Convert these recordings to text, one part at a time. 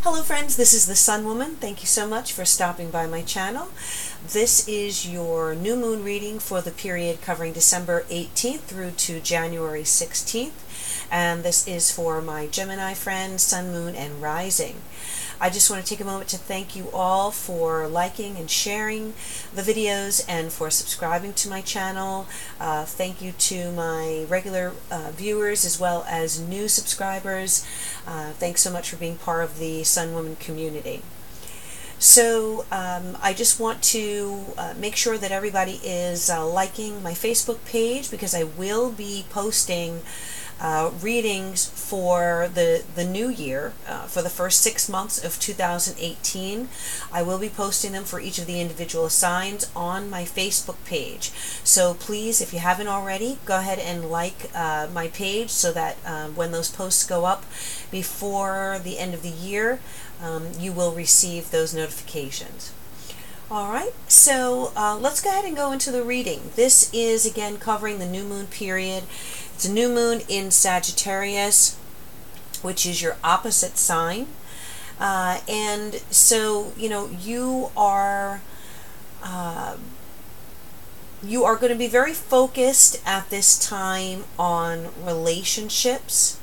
Hello friends, this is the Sun Woman. Thank you so much for stopping by my channel. This is your new moon reading for the period covering December 18th through to January 16th. And this is for my Gemini friends, Sun, Moon, and Rising. I just want to take a moment to thank you all for liking and sharing the videos and for subscribing to my channel. Thank you to my regular viewers as well as new subscribers. Thanks so much for being part of the Sun Woman community. So I just want to make sure that everybody is liking my Facebook page, because I will be posting readings for the new year, for the first 6 months of 2018. I will be posting them for each of the individual signs on my Facebook page. So please, if you haven't already, go ahead and like my page so that when those posts go up before the end of the year, you will receive those notifications. Alright, so let's go ahead and go into the reading. This is again covering the new moon period. It's a new moon in Sagittarius, which is your opposite sign. And so, you know, you are going to be very focused at this time on relationships.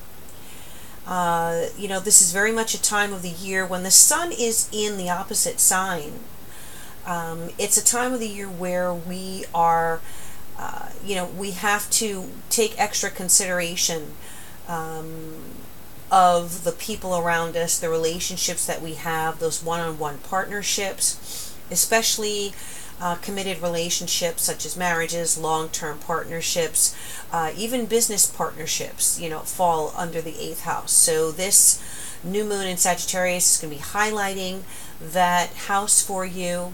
You know, this is very much a time of the year when the sun is in the opposite sign. It's a time of the year where we are, you know, we have to take extra consideration of the people around us, the relationships that we have, those one-on-one partnerships, especially committed relationships such as marriages, long-term partnerships, even business partnerships, you know, fall under the 8th house. So this new moon in Sagittarius is going to be highlighting that house for you.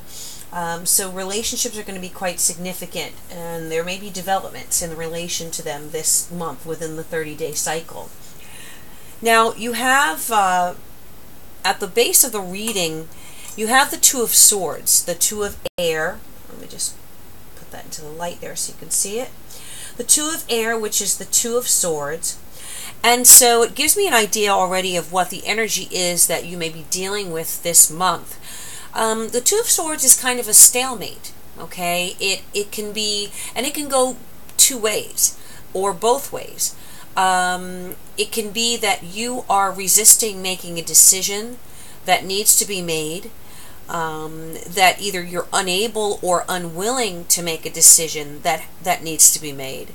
So relationships are going to be quite significant, and there may be developments in relation to them this month within the 30-day cycle. Now you have, at the base of the reading, you have the Two of Swords, the Two of Air. Let me just put that into the light there so you can see it. The Two of Air, which is the Two of Swords. And so it gives me an idea already of what the energy is that you may be dealing with this month. The Two of Swords is kind of a stalemate, okay? It can be, and it can go two ways, or both ways. It can be that you are resisting making a decision that needs to be made, that either you're unable or unwilling to make a decision that needs to be made.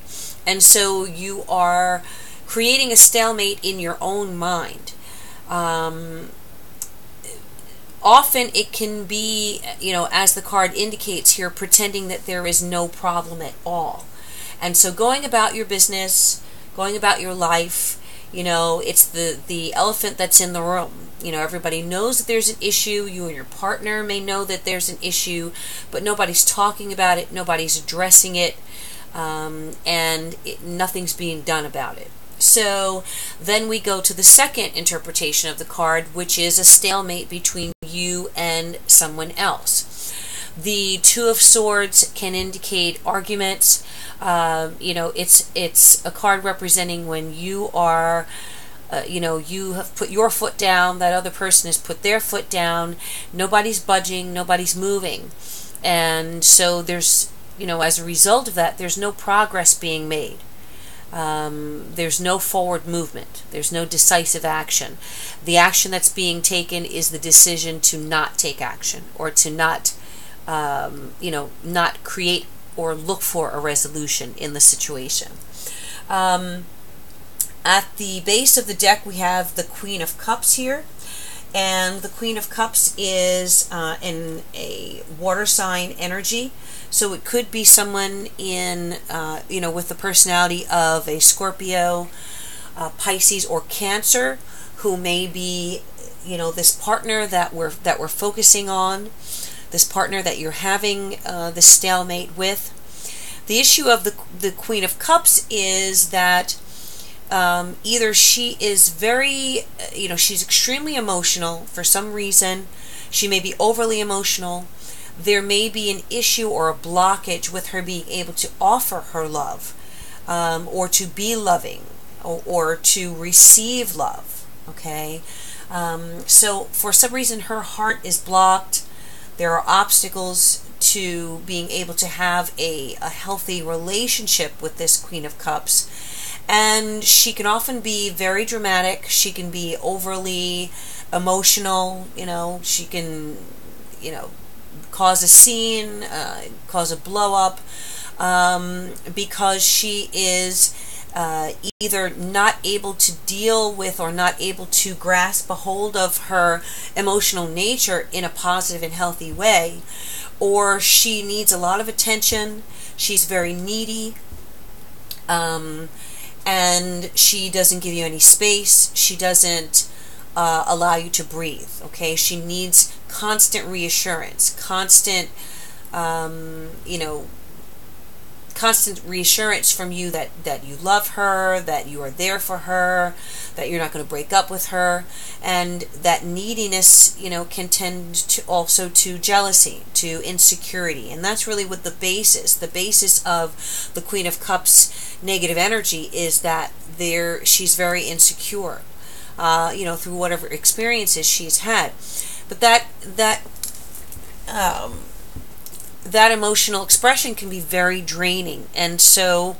And so you are creating a stalemate in your own mind. Often it can be, you know, as the card indicates here, pretending that there is no problem at all. And so going about your business, going about your life, you know, it's the elephant that's in the room. You know, everybody knows that there's an issue. You and your partner may know that there's an issue, but nobody's talking about it, nobody's addressing it, and nothing's being done about it. So then we go to the second interpretation of the card, which is a stalemate between you and someone else. The Two of Swords can indicate arguments. You know, it's a card representing when you are, you know, you have put your foot down, that other person has put their foot down, nobody's budging, nobody's moving. And so there's, you know, as a result of that, there's no progress being made. There's no forward movement. There's no decisive action. The action that's being taken is the decision to not take action, or to not, you know, not create or look for a resolution in the situation. At the base of the deck, we have the Queen of Cups here. And the Queen of Cups is in a water sign energy. So it could be someone in, you know, with the personality of a Scorpio, Pisces, or Cancer, who may be, you know, this partner that we're focusing on, this partner that you're having the stalemate with. The issue of the Queen of Cups is that either she is very, you know, she's extremely emotional for some reason. She may be overly emotional. There may be an issue or a blockage with her being able to offer her love, or to be loving, or to receive love, okay? So for some reason her heart is blocked. There are obstacles to being able to have a healthy relationship with this Queen of Cups. And she can often be very dramatic. She can be overly emotional. She can, cause a scene, cause a blow up, because she is either not able to deal with or not able to grasp a hold of her emotional nature in a positive and healthy way, or she needs a lot of attention. She's very needy, and she doesn't give you any space. She doesn't allow you to breathe. Okay, she needs constant reassurance, constant reassurance from you that you love her, that you are there for her, that you're not going to break up with her. And that neediness, can tend to also to jealousy, to insecurity. And that's really what the basis of the Queen of Cups negative energy is, that she's very insecure, through whatever experiences she's had. But that emotional expression can be very draining. And so,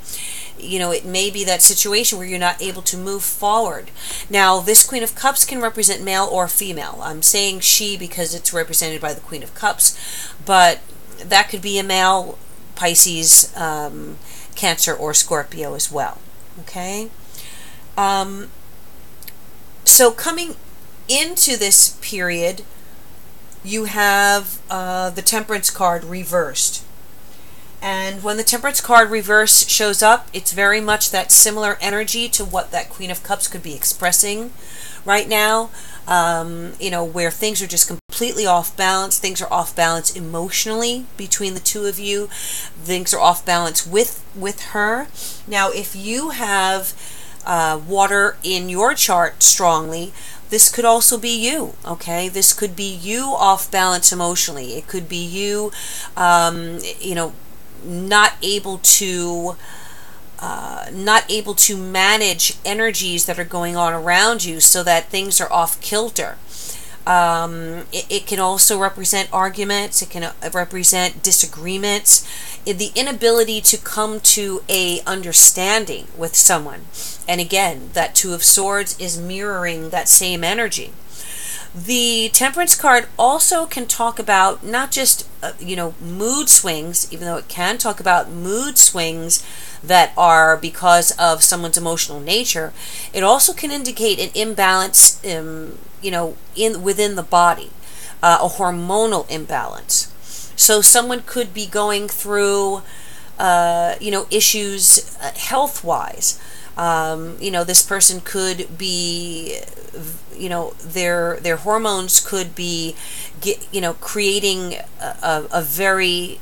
it may be that situation where you're not able to move forward. Now, this Queen of Cups can represent male or female. I'm saying she because it's represented by the Queen of Cups, but that could be a male, Pisces, Cancer, or Scorpio as well. Okay? So coming into this period, you have the Temperance card reversed. And when the Temperance card reverse shows up, it's very much that similar energy to what that Queen of Cups could be expressing right now, where things are just completely off balance. Things are off balance emotionally between the two of you. Things are off balance with her. Now, if you have water in your chart strongly, this could also be you, okay? This could be you off balance emotionally. It could be you, not able to manage energies that are going on around you, so that things are off kilter. It can also represent arguments. It can represent disagreements, the inability to come to a understanding with someone. And again, that Two of Swords is mirroring that same energy. The Temperance card also can talk about not just mood swings, even though it can talk about mood swings that are because of someone's emotional nature. It also can indicate an imbalance within the body, a hormonal imbalance. So someone could be going through issues health-wise. This person could be, their hormones could be, creating a very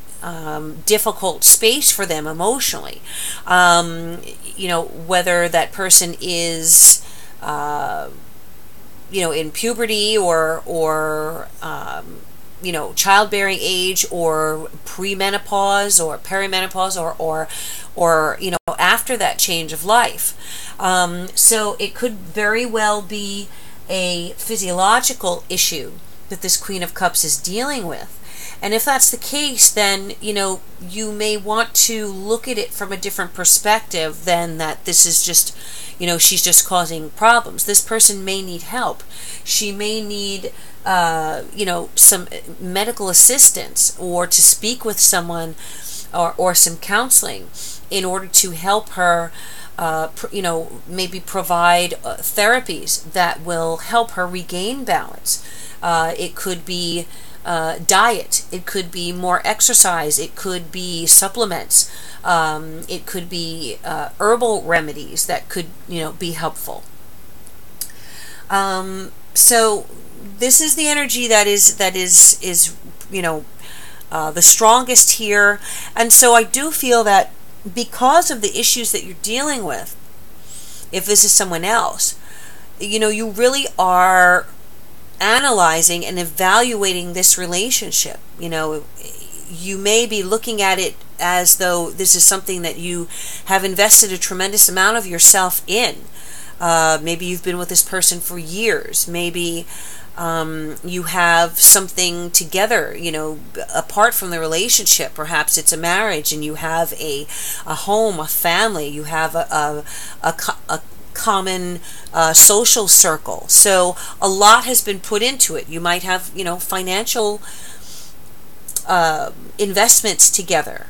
difficult space for them emotionally. Whether that person is, in puberty or childbearing age, or premenopause or perimenopause, or after that change of life. So it could very well be a physiological issue that this Queen of Cups is dealing with. And if that's the case, then, you may want to look at it from a different perspective than that this is just, she's just causing problems. This person may need help. She may need, some medical assistance, or to speak with someone, or some counseling in order to help her, maybe provide therapies that will help her regain balance. It could be diet. It could be more exercise. It could be supplements. It could be herbal remedies that could, be helpful. So this is the energy that is the strongest here. And so I do feel that because of the issues that you're dealing with, if this is someone else, you really are analyzing and evaluating this relationship. You may be looking at it as though this is something that you have invested a tremendous amount of yourself in. Maybe you've been with this person for years. Maybe you have something together, apart from the relationship. Perhaps it's a marriage, and you have a home, a family. You have a common social circle. So a lot has been put into it. You might have, financial investments together.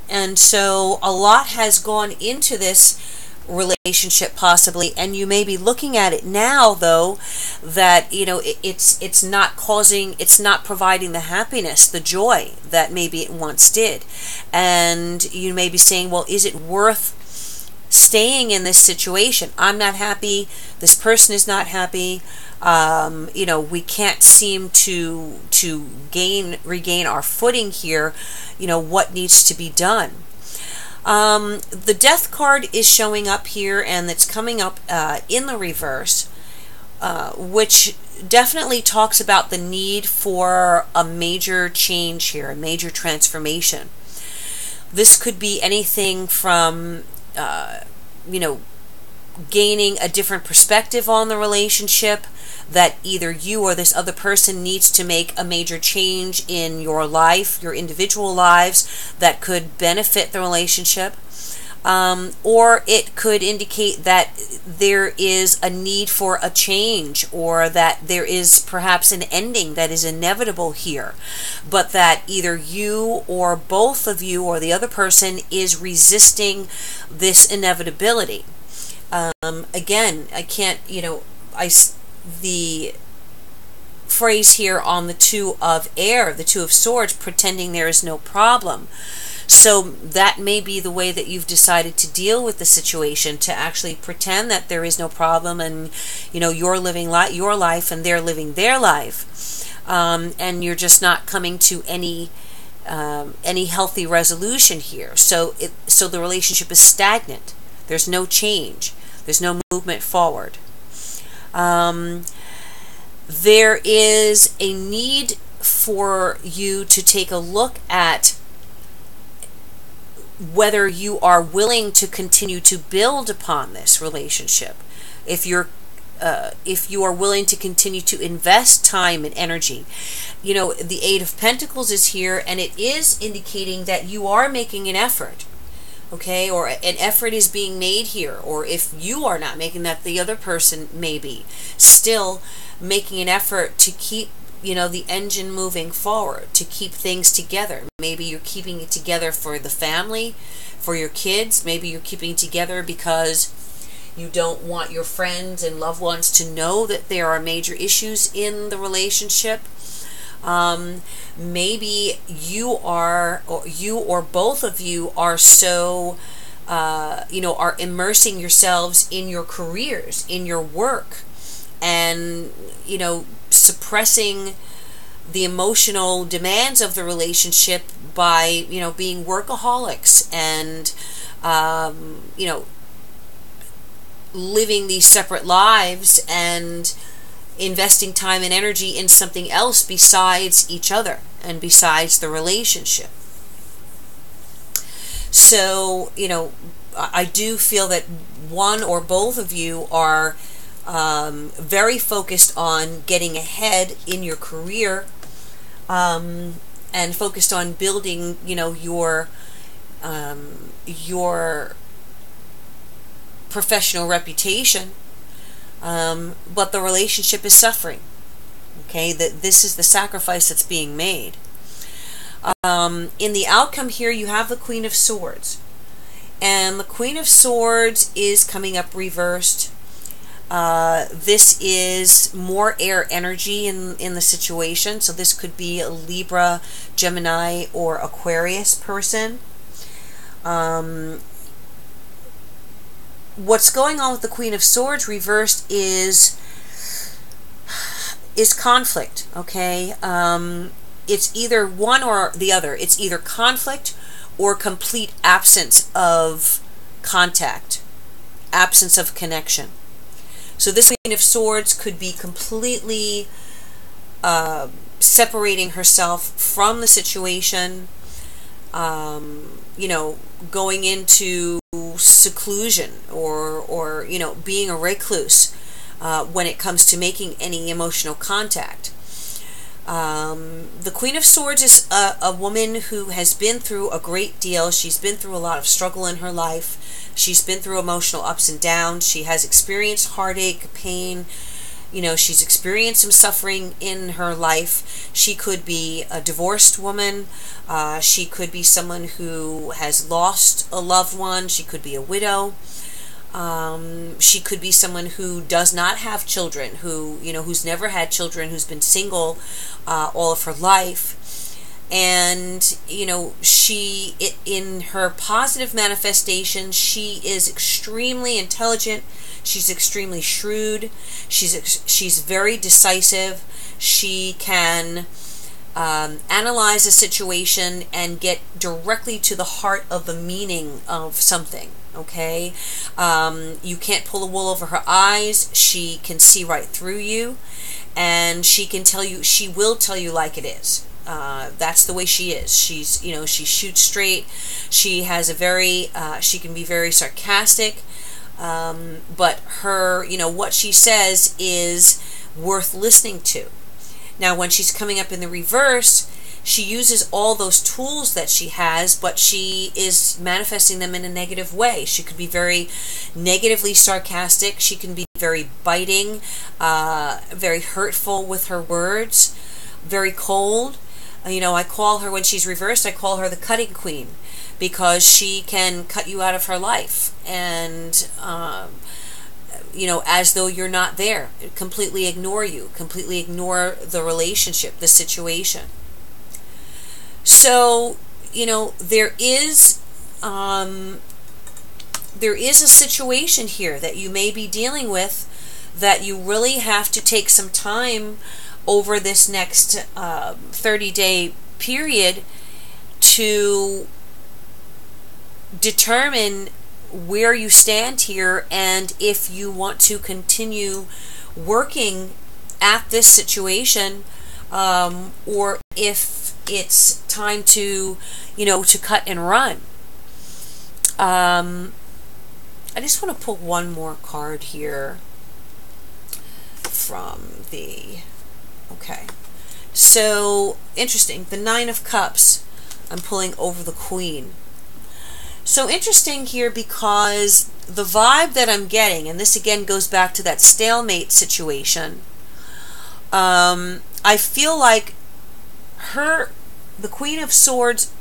And so a lot has gone into this relationship possibly, and you may be looking at it now though that it's not providing the happiness, the joy that maybe it once did, and you may be saying, well, is it worth staying in this situation? I'm not happy, this person is not happy, we can't seem to regain our footing here. What needs to be done? The Death card is showing up here, and it's coming up in the reverse, which definitely talks about the need for a major change here, a major transformation. This could be anything from, gaining a different perspective on the relationship, that either you or this other person needs to make a major change in your life, your individual lives, that could benefit the relationship. Or it could indicate that there is a need for a change, or that there is perhaps an ending that is inevitable here, but that either you or both of you or the other person is resisting this inevitability. Again, I can't, the phrase here on the Two of Air, the Two of Swords, pretending there is no problem. So that may be the way that you've decided to deal with the situation, to actually pretend that there is no problem, and you're living your life and they're living their life, and you're just not coming to any healthy resolution here. So the relationship is stagnant. There's no change. There's no movement forward. There is a need for you to take a look at whether you are willing to continue to build upon this relationship. If you are willing to continue to invest time and energy. The Eight of Pentacles is here, and it is indicating that you are making an effort. Okay, or an effort is being made here, or if you are not making that, the other person may be still making an effort to keep the engine moving forward, to keep things together. Maybe you're keeping it together for the family, for your kids. Maybe you're keeping it together because you don't want your friends and loved ones to know that there are major issues in the relationship. Maybe you or both of you are so are immersing yourselves in your careers, in your work, and suppressing the emotional demands of the relationship by being workaholics and living these separate lives and investing time and energy in something else besides each other and besides the relationship. So, I do feel that one or both of you are very focused on getting ahead in your career, and focused on building, your professional reputation. But the relationship is suffering. Okay, that this is the sacrifice that's being made. In the outcome here, you have the Queen of Swords, and the Queen of Swords is coming up reversed. This is more air energy in the situation, so this could be a Libra, Gemini, or Aquarius person. What's going on with the Queen of Swords reversed is conflict, okay? It's either one or the other. It's either conflict or complete absence of contact, absence of connection. So this Queen of Swords could be completely separating herself from the situation, going into seclusion or being a recluse when it comes to making any emotional contact. The Queen of Swords is a woman who has been through a great deal. She's been through a lot of struggle in her life. She's been through emotional ups and downs. She has experienced heartache, pain. She's experienced some suffering in her life. She could be a divorced woman. She could be someone who has lost a loved one. She could be a widow. She could be someone who does not have children, who's never had children, who's been single all of her life. And, she, in her positive manifestation, she is extremely intelligent. She's extremely shrewd. She's very decisive. She can analyze a situation and get directly to the heart of the meaning of something. Okay? You can't pull the wool over her eyes. She can see right through you, and she will tell you like it is. That's the way she is. She shoots straight. She has she can be very sarcastic, but her, what she says is worth listening to. Now, when she's coming up in the reverse, she uses all those tools that she has, but she is manifesting them in a negative way. She could be very negatively sarcastic. She can be very biting, very hurtful with her words, very cold. I call her, when she's reversed, I call her the cutting queen, because she can cut you out of her life, and as though you're not there, completely ignore you, completely ignore the relationship, the situation. So, there is a situation here that you may be dealing with that you really have to take some time over this next 30-day period to determine where you stand here, and if you want to continue working at this situation, or if it's time to cut and run. I just want to pull one more card here from the... Okay, so interesting. The Nine of Cups, I'm pulling over the Queen. So interesting here, because the vibe that I'm getting, and this again goes back to that stalemate situation, I feel like the Queen of Swords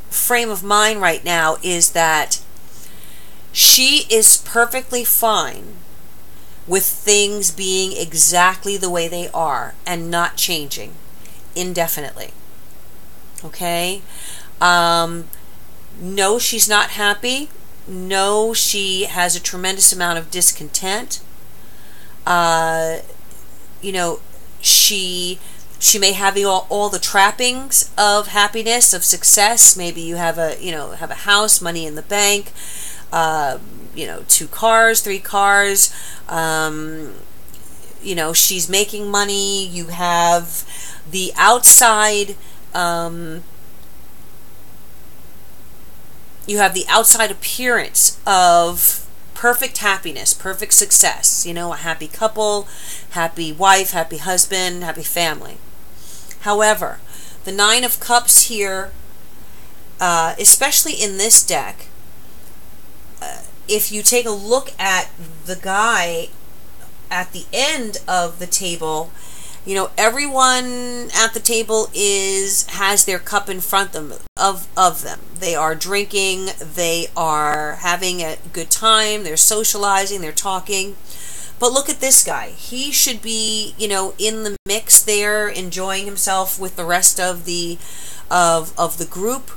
frame of mind right now is that she is perfectly fine with things being exactly the way they are and not changing indefinitely. Okay? No, she's not happy. No, she has a tremendous amount of discontent. She may have all the trappings of happiness, of success. Maybe you have a house, money in the bank, 2 cars, 3 cars. She's making money. You have the outside. You have the outside appearance of perfect happiness, perfect success. A happy couple, happy wife, happy husband, happy family. However, the Nine of Cups here, especially in this deck, if you take a look at the guy at the end of the table, everyone at the table has their cup in front of them. They are drinking, they are having a good time, they're socializing, they're talking. But look at this guy. He should be, in the mix there, enjoying himself with the rest of the group,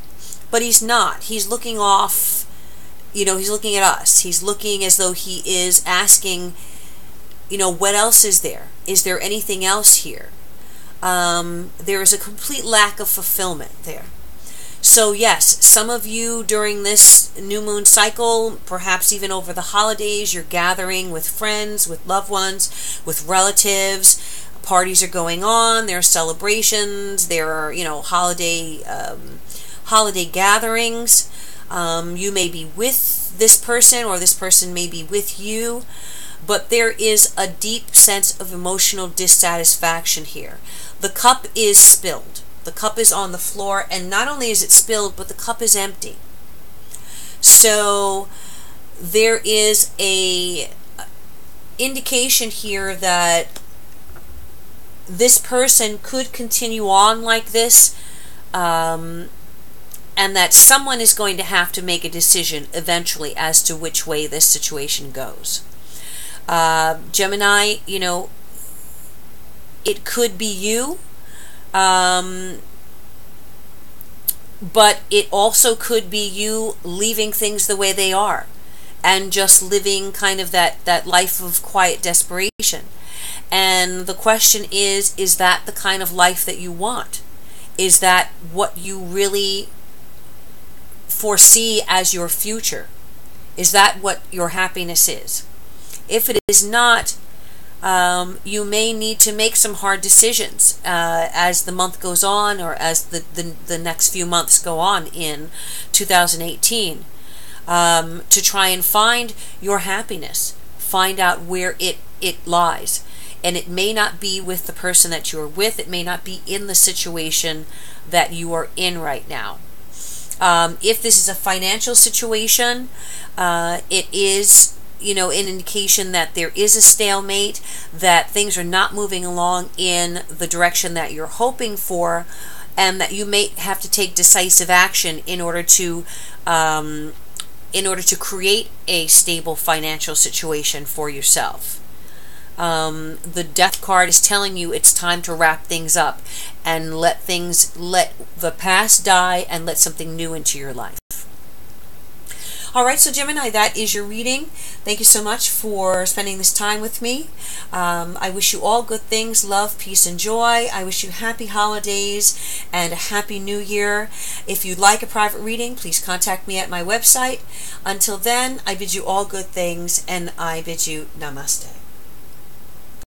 but he's not. He's looking off. He's looking at us. He's looking as though he is asking, what else is there? Is there anything else here? There is a complete lack of fulfillment there. So yes, some of you during this new moon cycle, perhaps even over the holidays, you're gathering with friends, with loved ones, with relatives. Parties are going on. There are celebrations. There are, holiday gatherings. You may be with this person, or this person may be with you, but there is a deep sense of emotional dissatisfaction here. The cup is spilled. The cup is on the floor, and not only is it spilled, but the cup is empty. So there is a indication here that this person could continue on like this, and that someone is going to have to make a decision eventually as to which way this situation goes. Gemini, you know, it could be you, but it also could be you leaving things the way they are and just living kind of that life of quiet desperation. And the question is that the kind of life that you want? Is that what you really foresee as your future? Is that what your happiness is? If it is not, you may need to make some hard decisions as the month goes on, or as the next few months go on in 2018, to try and find your happiness, find out where it lies. And it may not be with the person that you are with. It may not be in the situation that you are in right now. If this is a financial situation, it is, you know, an indication that there is a stalemate, that things are not moving along in the direction that you're hoping for, and that you may have to take decisive action in order to create a stable financial situation for yourself. The Death card is telling you it's time to wrap things up and let the past die and let something new into your life. All right, so Gemini, that is your reading. Thank you so much for spending this time with me. I wish you all good things, love, peace, and joy. I wish you happy holidays and a happy new year. If you'd like a private reading, please contact me at my website. Until then, I bid you all good things, and I bid you namaste.